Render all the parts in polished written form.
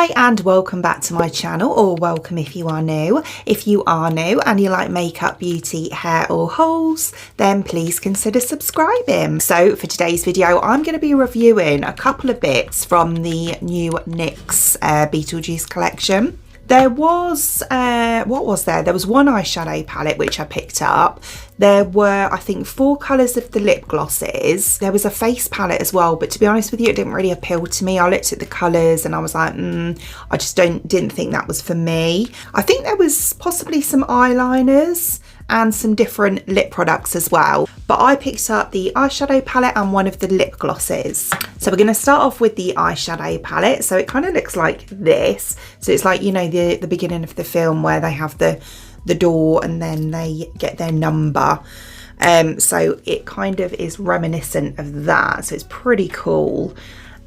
Hi and welcome back to my channel, or welcome if you are new. If you are new and you like makeup, beauty, hair or hauls, then please consider subscribing. So for today's video, I'm going to be reviewing a couple of bits from the new NYX Beetlejuice collection. There was, what was there? There was one eyeshadow palette which I picked up. There were, I think, 4 colours of the lip glosses. There was a face palette as well, but to be honest with you, it didn't really appeal to me. I looked at the colours and I was like, I just didn't think that was for me. I think there was possibly some eyeliners and some different lip products as well. But I picked up the eyeshadow palette and one of the lip glosses. So we're going to start off with the eyeshadow palette. So it kind of looks like this. So it's like, you know, the beginning of the film where they have the door and then they get their number. So it kind of is reminiscent of that. So it's pretty cool.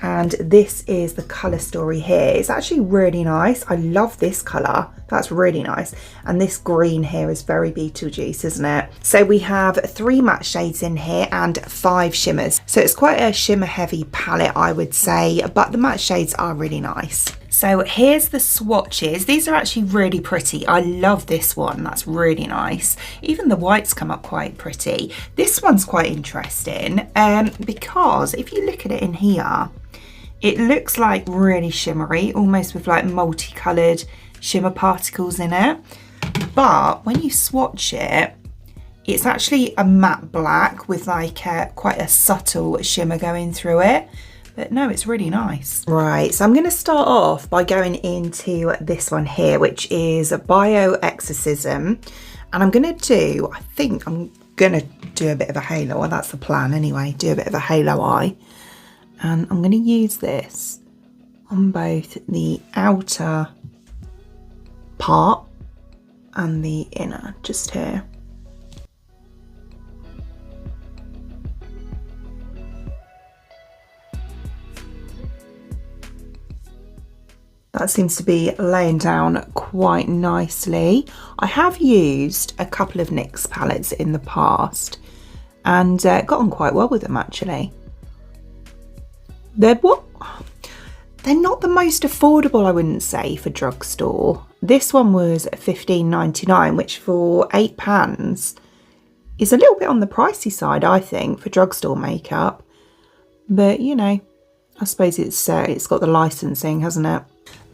And this is the colour story here. It's actually really nice. I love this colour. That's really nice. And this green here is very Beetlejuice, isn't it? So we have 3 matte shades in here and 5 shimmers. So it's quite a shimmer heavy palette, I would say, but the matte shades are really nice. So here's the swatches. These are actually really pretty. I love this one. That's really nice. Even the whites come up quite pretty. This one's quite interesting because if you look at it in here, it looks like really shimmery, almost with like multicoloured shimmer particles in it. But when you swatch it, it's actually a matte black with like quite a subtle shimmer going through it. But no, it's really nice. Right, so I'm going to start off by going into this one here, which is Bio Exorcism. And I'm going to do, I think I'm going to do a bit of a halo. Well, that's the plan anyway, do a bit of a halo eye. And I'm going to use this on both the outer part and the inner, just here. That seems to be laying down quite nicely. I have used a couple of NYX palettes in the past and got on quite well with them actually. They're not the most affordable, I wouldn't say, for drugstore. This one was £15.99, which for £8 is a little bit on the pricey side, I think, for drugstore makeup. But you know, I suppose it's got the licensing, hasn't it?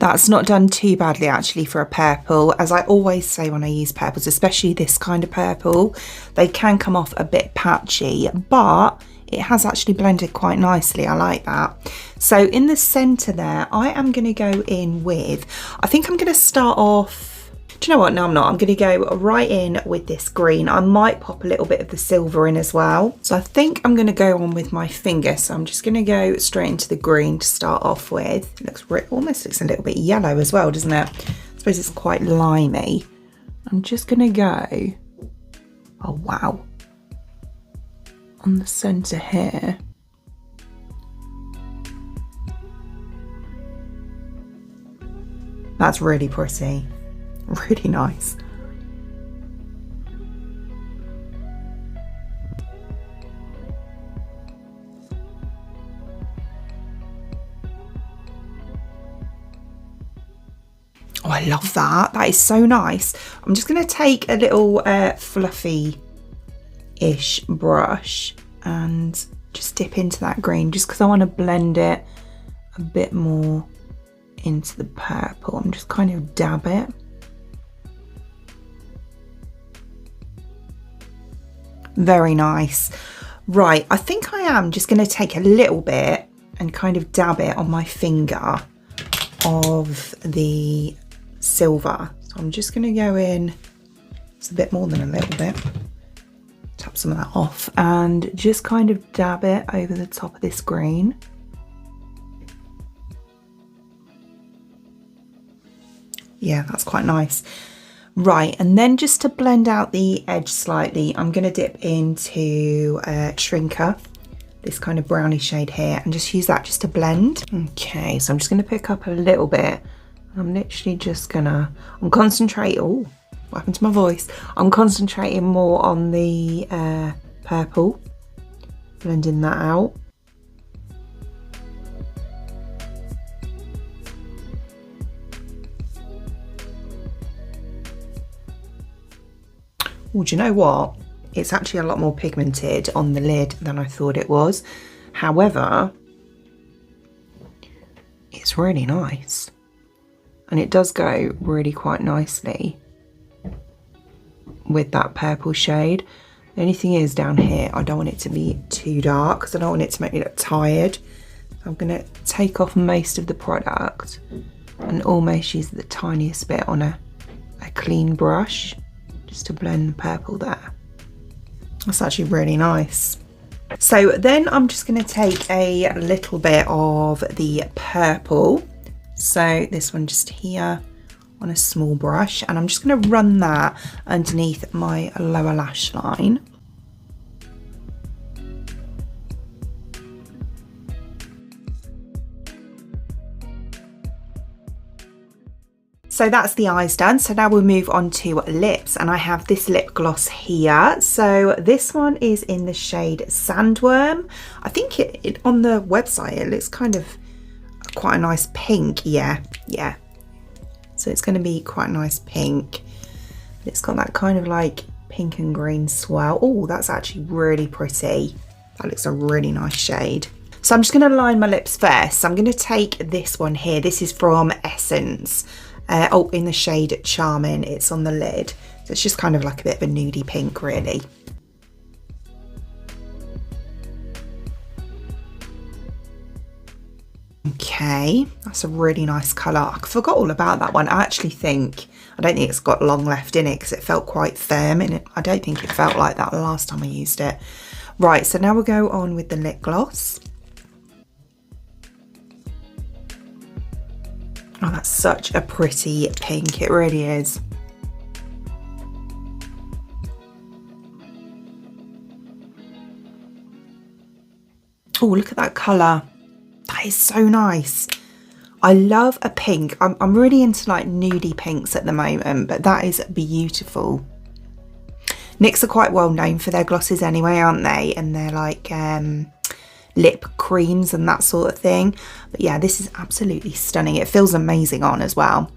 That's not done too badly actually for a purple. As I always say when I use purples, especially this kind of purple, they can come off a bit patchy, but it has actually blended quite nicely. I like that. So in the centre there, I am going to go in with, I think I'm going to start off, do you know what? No, I'm not. I'm going to go right in with this green. I might pop a little bit of the silver in as well. So I think I'm going to go on with my finger. So I'm just going to go straight into the green to start off with. It looks almost looks a little bit yellow as well, doesn't it? I suppose it's quite limey. I'm just going to go, oh wow, on the centre here. That's really pretty. Really nice. Oh, I love that. That is so nice. I'm just going to take a little fluffy-ish brush and just dip into that green just because I want to blend it a bit more into the purple. I'm just kind of dab it. Very nice. Right, I think I am just going to take a little bit and kind of dab it on my finger of the silver. So I'm just going to go in, it's a bit more than a little bit, tap some of that off and just kind of dab it over the top of this green. Yeah, that's quite nice. Right, and then just to blend out the edge slightly, I'm going to dip into Shrinker, this kind of brownie shade here, and just use that just to blend. Okay, so I'm just going to pick up a little bit. I'm literally just going to, I'm concentrating, oh, what happened to my voice? I'm concentrating more on the purple, blending that out. Oh, do you know what? It's actually a lot more pigmented on the lid than I thought it was. However, it's really nice. And it does go really quite nicely with that purple shade. The only thing is down here, I don't want it to be too dark because I don't want it to make me look tired. So I'm going to take off most of the product and almost use the tiniest bit on a clean brush just to blend the purple there. That's actually really nice. So then I'm just going to take a little bit of the purple. So this one just here on a small brush, and I'm just going to run that underneath my lower lash line. So that's the eyes done. So now we'll move on to lips, and I have this lip gloss here. So this one is in the shade Sandworm. I think it on the website it looks kind of quite a nice pink. Yeah. So it's going to be quite a nice pink. It's got that kind of like pink and green swirl. Oh, that's actually really pretty. That looks a really nice shade. So I'm just going to line my lips first. So I'm going to take this one here. This is from Essence. In the shade Charming. It's on the lid. So it's just kind of like a bit of a nudie pink, really. Okay, that's a really nice colour. I forgot all about that one. I don't think it's got long left in it because it felt quite firm, and I don't think it felt like that the last time I used it. Right, so now we'll go on with the lip gloss. Oh, that's such a pretty pink, it really is. Oh, look at that colour. That is so nice. I love a pink. I'm really into like nudie pinks at the moment, but that is beautiful. NYX are quite well known for their glosses anyway, aren't they? And they're like lip creams and that sort of thing. But yeah, this is absolutely stunning. It feels amazing on as well.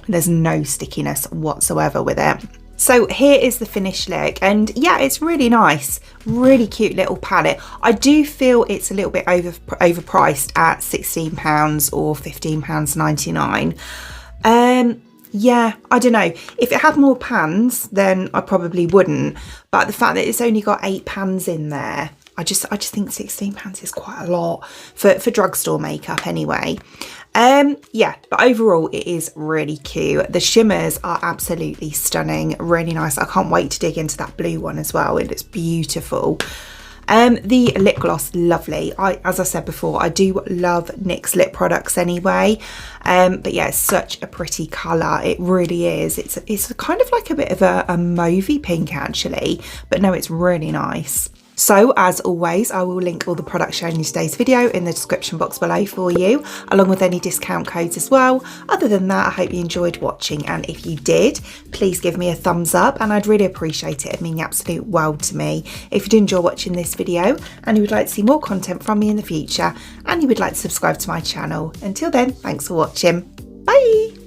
There's no stickiness whatsoever with it. So here is the finished look, and yeah, it's really nice, really cute little palette. I do feel it's a little bit overpriced at £16 or £15.99. Yeah, I don't know. If it had more pans, then I probably wouldn't. But the fact that it's only got 8 pans in there, I just think £16 is quite a lot for drugstore makeup anyway. Yeah, but overall it is really cute. The shimmers are absolutely stunning, really nice. I can't wait to dig into that blue one as well. It looks beautiful. The lip gloss, lovely. As I said before, I do love NYX lip products anyway. But yeah, it's such a pretty colour. It really is. It's kind of like a bit of a mauvey pink actually, but no, it's really nice. So as always, I will link all the products shown in today's video in the description box below for you, along with any discount codes as well. Other than that, I hope you enjoyed watching, and if you did, please give me a thumbs up, and I'd really appreciate it. It'd mean the absolute world to me. If you did enjoy watching this video and you would like to see more content from me in the future, and you would like to subscribe to my channel. Until then, thanks for watching. Bye!